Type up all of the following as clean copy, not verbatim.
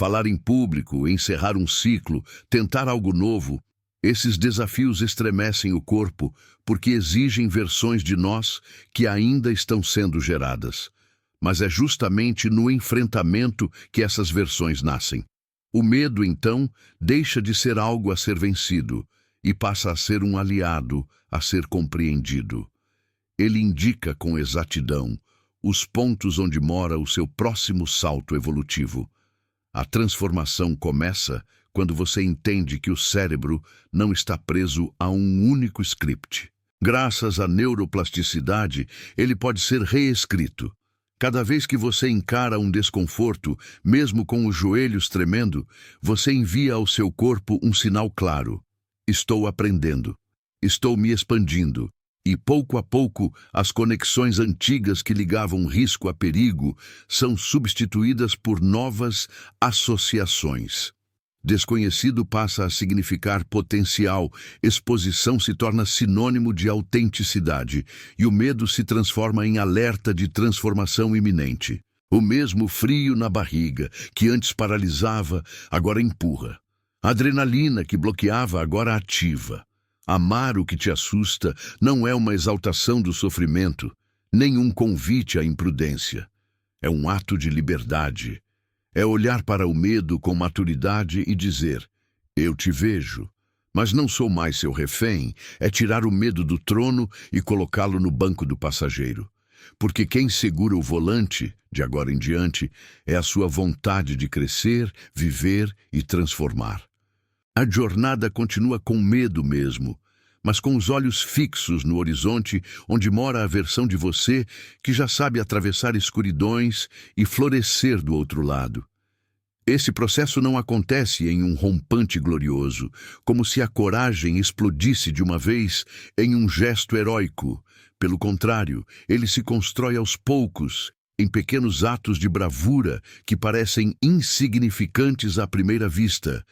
Falar em público, encerrar um ciclo, tentar algo novo, esses desafios estremecem o corpo porque exigem versões de nós que ainda estão sendo geradas. Mas é justamente no enfrentamento que essas versões nascem. O medo, então, deixa de ser algo a ser vencido e passa a ser um aliado a ser compreendido. Ele indica com exatidão os pontos onde mora o seu próximo salto evolutivo. A transformação começa quando você entende que o cérebro não está preso a um único script. Graças à neuroplasticidade, ele pode ser reescrito. Cada vez que você encara um desconforto, mesmo com os joelhos tremendo, você envia ao seu corpo um sinal claro. Estou aprendendo. Estou me expandindo. E pouco a pouco, as conexões antigas que ligavam risco a perigo são substituídas por novas associações. Desconhecido passa a significar potencial, exposição se torna sinônimo de autenticidade, e o medo se transforma em alerta de transformação iminente. O mesmo frio na barriga, que antes paralisava, agora empurra. A adrenalina que bloqueava, agora ativa. Amar o que te assusta não é uma exaltação do sofrimento, nem um convite à imprudência. É um ato de liberdade. É olhar para o medo com maturidade e dizer: eu te vejo, mas não sou mais seu refém. É tirar o medo do trono e colocá-lo no banco do passageiro. Porque quem segura o volante, de agora em diante, é a sua vontade de crescer, viver e transformar. A jornada continua com medo mesmo, mas com os olhos fixos no horizonte onde mora a versão de você que já sabe atravessar escuridões e florescer do outro lado. Esse processo não acontece em um rompante glorioso, como se a coragem explodisse de uma vez em um gesto heróico. Pelo contrário, ele se constrói aos poucos, em pequenos atos de bravura que parecem insignificantes à primeira vista,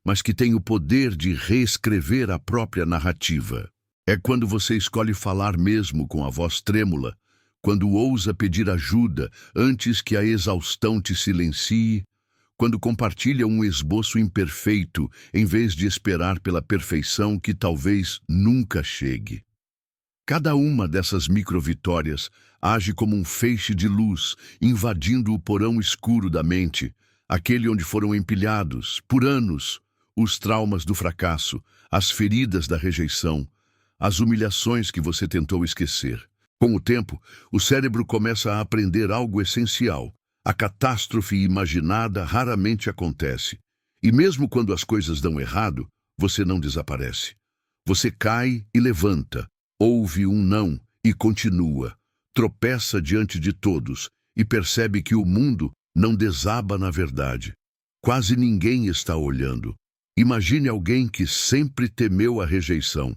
mas que têm o poder de reescrever a própria narrativa. É quando você escolhe falar mesmo com a voz trêmula, quando ousa pedir ajuda antes que a exaustão te silencie, quando compartilha um esboço imperfeito em vez de esperar pela perfeição que talvez nunca chegue. Cada uma dessas microvitórias age como um feixe de luz invadindo o porão escuro da mente, aquele onde foram empilhados, por anos, os traumas do fracasso, as feridas da rejeição, as humilhações que você tentou esquecer. Com o tempo, o cérebro começa a aprender algo essencial. A catástrofe imaginada raramente acontece. E mesmo quando as coisas dão errado, você não desaparece. Você cai e levanta, ouve um não e continua. Tropeça diante de todos e percebe que o mundo não desaba na verdade. Quase ninguém está olhando. Imagine alguém que sempre temeu a rejeição.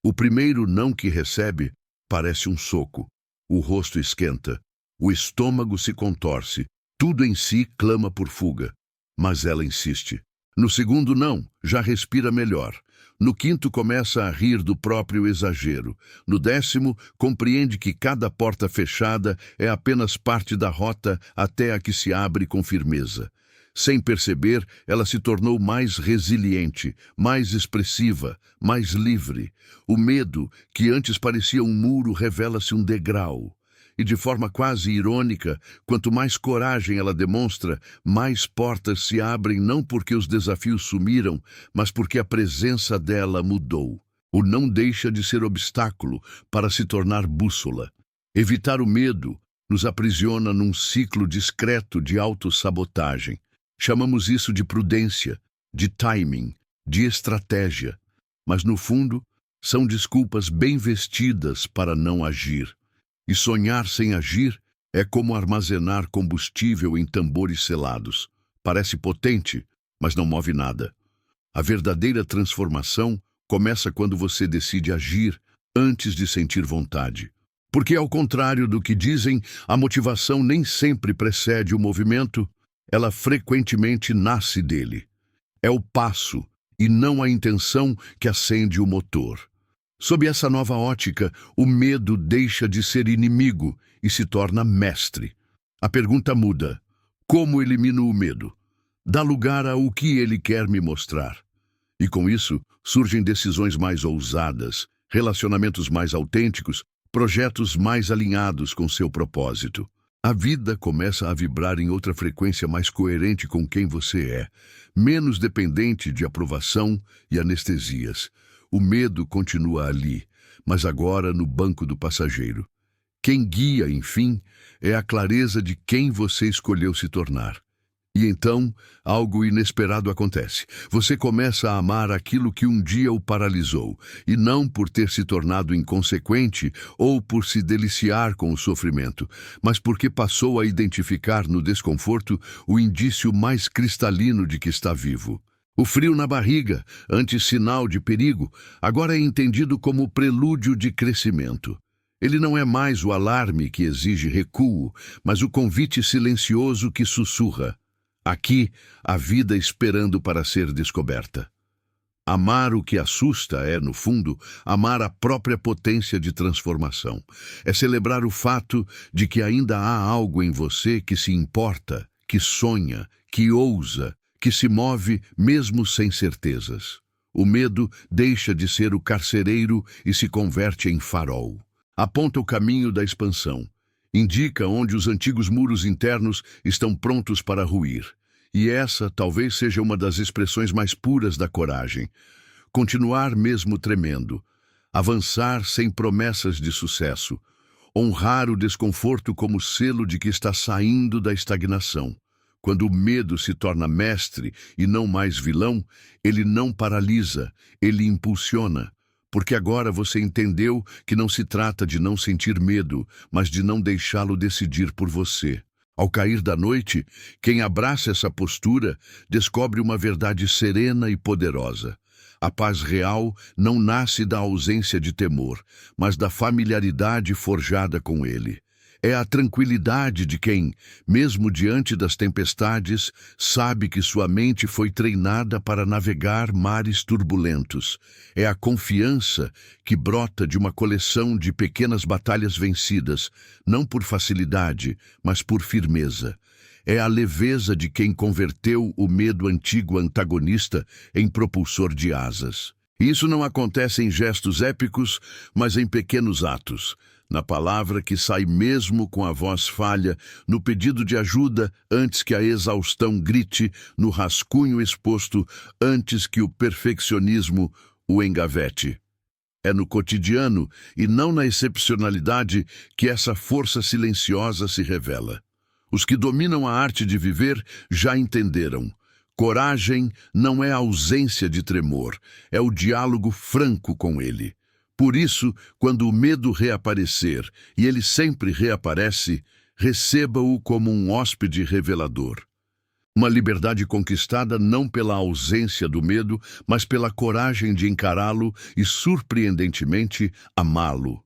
O primeiro não que recebe parece um soco. O rosto esquenta, o estômago se contorce, tudo em si clama por fuga. Mas ela insiste. No segundo não, já respira melhor. No quinto começa a rir do próprio exagero. No 10º, compreende que cada porta fechada é apenas parte da rota até a que se abre com firmeza. Sem perceber, ela se tornou mais resiliente, mais expressiva, mais livre. O medo, que antes parecia um muro, revela-se um degrau. E de forma quase irônica, quanto mais coragem ela demonstra, mais portas se abrem não porque os desafios sumiram, mas porque a presença dela mudou. O não deixa de ser obstáculo para se tornar bússola. Evitar o medo nos aprisiona num ciclo discreto de autossabotagem. Chamamos isso de prudência, de timing, de estratégia, mas no fundo são desculpas bem vestidas para não agir. E sonhar sem agir é como armazenar combustível em tambores selados. Parece potente, mas não move nada. A verdadeira transformação começa quando você decide agir antes de sentir vontade. Porque, ao contrário do que dizem, a motivação nem sempre precede o movimento, ela frequentemente nasce dele. É o passo, e não a intenção, que acende o motor. Sob essa nova ótica, o medo deixa de ser inimigo e se torna mestre. A pergunta muda: como elimino o medo? dá lugar ao que ele quer me mostrar. E com isso, surgem decisões mais ousadas, relacionamentos mais autênticos, projetos mais alinhados com seu propósito. A vida começa a vibrar em outra frequência mais coerente com quem você é, menos dependente de aprovação e anestesias. O medo continua ali, mas agora no banco do passageiro. Quem guia, enfim, é a clareza de quem você escolheu se tornar. E então, algo inesperado acontece. Você começa a amar aquilo que um dia o paralisou, e não por ter se tornado inconsequente ou por se deliciar com o sofrimento, mas porque passou a identificar no desconforto o indício mais cristalino de que está vivo. O frio na barriga, antes sinal de perigo, agora é entendido como prelúdio de crescimento. Ele não é mais o alarme que exige recuo, mas o convite silencioso que sussurra: aqui, a vida esperando para ser descoberta. Amar o que assusta é, no fundo, amar a própria potência de transformação. É celebrar o fato de que ainda há algo em você que se importa, que sonha, que ousa, que se move mesmo sem certezas. O medo deixa de ser o carcereiro e se converte em farol. Aponta o caminho da expansão. Indica onde os antigos muros internos estão prontos para ruir. E essa talvez seja uma das expressões mais puras da coragem. Continuar mesmo tremendo. Avançar sem promessas de sucesso. Honrar o desconforto como selo de que está saindo da estagnação. Quando o medo se torna mestre e não mais vilão, ele não paralisa, ele impulsiona. Porque agora você entendeu que não se trata de não sentir medo, mas de não deixá-lo decidir por você. Ao cair da noite, quem abraça essa postura descobre uma verdade serena e poderosa. A paz real não nasce da ausência de temor, mas da familiaridade forjada com ele. É a tranquilidade de quem, mesmo diante das tempestades, sabe que sua mente foi treinada para navegar mares turbulentos. É a confiança que brota de uma coleção de pequenas batalhas vencidas, não por facilidade, mas por firmeza. É a leveza de quem converteu o medo antigo antagonista em propulsor de asas. Isso não acontece em gestos épicos, mas em pequenos atos. Na palavra que sai mesmo com a voz falha, no pedido de ajuda antes que a exaustão grite, no rascunho exposto antes que o perfeccionismo o engavete. É no cotidiano e não na excepcionalidade que essa força silenciosa se revela. Os que dominam a arte de viver já entenderam. Coragem não é a ausência de tremor, é o diálogo franco com ele. Por isso, quando o medo reaparecer, e ele sempre reaparece, receba-o como um hóspede revelador. Uma liberdade conquistada não pela ausência do medo, mas pela coragem de encará-lo e, surpreendentemente, amá-lo.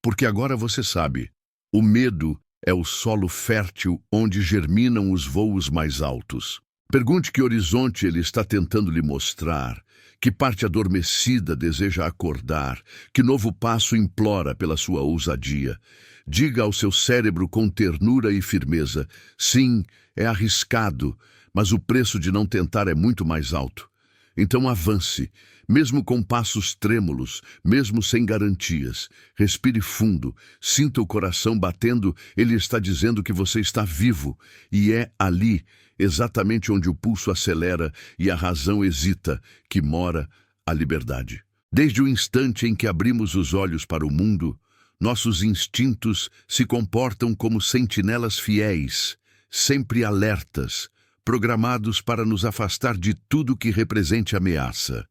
Porque agora você sabe, o medo é o solo fértil onde germinam os voos mais altos. Pergunte que horizonte ele está tentando lhe mostrar, que parte adormecida deseja acordar, que novo passo implora pela sua ousadia. Diga ao seu cérebro com ternura e firmeza: sim, é arriscado, mas o preço de não tentar é muito mais alto. Então avance, mesmo com passos trêmulos, mesmo sem garantias. Respire fundo, sinta o coração batendo, ele está dizendo que você está vivo, e é ali, exatamente onde o pulso acelera e a razão hesita, que mora a liberdade. Desde o instante em que abrimos os olhos para o mundo, nossos instintos se comportam como sentinelas fiéis, sempre alertas, programados para nos afastar de tudo que represente ameaça.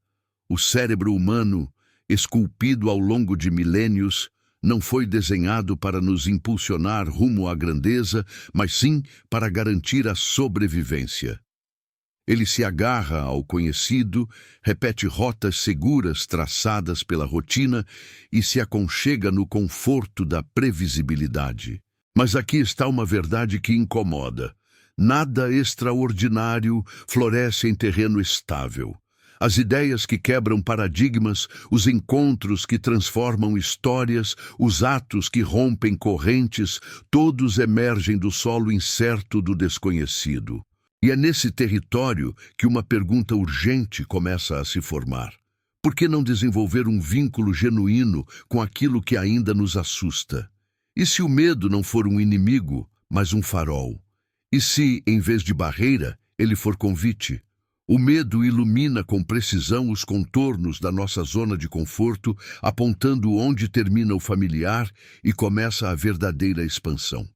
O cérebro humano, esculpido ao longo de milênios, não foi desenhado para nos impulsionar rumo à grandeza, mas sim para garantir a sobrevivência. Ele se agarra ao conhecido, repete rotas seguras traçadas pela rotina e se aconchega no conforto da previsibilidade. Mas aqui está uma verdade que incomoda. Nada extraordinário floresce em terreno estável. As ideias que quebram paradigmas, os encontros que transformam histórias, os atos que rompem correntes, todos emergem do solo incerto do desconhecido. E é nesse território que uma pergunta urgente começa a se formar. Por que não desenvolver um vínculo genuíno com aquilo que ainda nos assusta? E se o medo não for um inimigo, mas um farol? E se, em vez de barreira, ele for convite? O medo ilumina com precisão os contornos da nossa zona de conforto, apontando onde termina o familiar e começa a verdadeira expansão.